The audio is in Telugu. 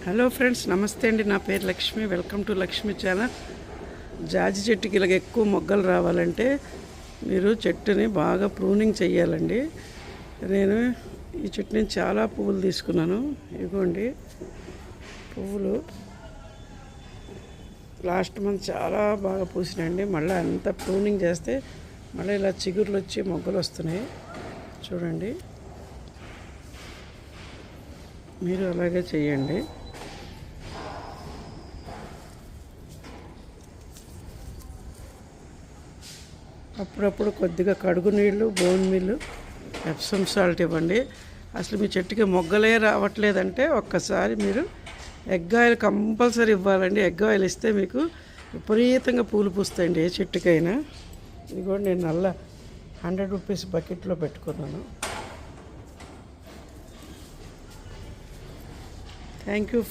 హలో ఫ్రెండ్స్, నమస్తే అండి. నా పేరు Lakshmi. Welcome to Lakshmi channel. జాజి చెట్టుకి ఇలాగ ఎక్కువ మొగ్గలు రావాలంటే మీరు చెట్టుని బాగా ప్రూనింగ్ చేయాలండి. నేను ఈ చెట్టు నుంచి చాలా పువ్వులు తీసుకున్నాను. ఇదిగోండి పువ్వులు. లాస్ట్ మంత్ చాలా బాగా పూసినాయండి. మళ్ళీ అంతా ప్రూనింగ్ చేస్తే మళ్ళీ ఇలా చిగుర్లు వచ్చి మొగ్గలు వస్తున్నాయి. చూడండి, మీరు అలాగే చేయండి. అప్పుడప్పుడు కొద్దిగా కడుగు నీళ్ళు, బోన్ మిల్లు, ఎప్సమ్ సాల్ట్ ఇవ్వండి. అసలు మీ చెట్టుకి మొగ్గలే రావట్లేదంటే ఒక్కసారి మీరు ఎగ్ ఆయిల్ కంపల్సరీ ఇవ్వాలండి. ఎగ్ ఆయిల్ ఇస్తే మీకు విపరీతంగా పూలు పూస్తాయండి ఏ చెట్టుకైనా. ఇది కూడా నేను నల్ల 100 రూపీస్ బకెట్లో పెట్టుకున్నాను. Thank you.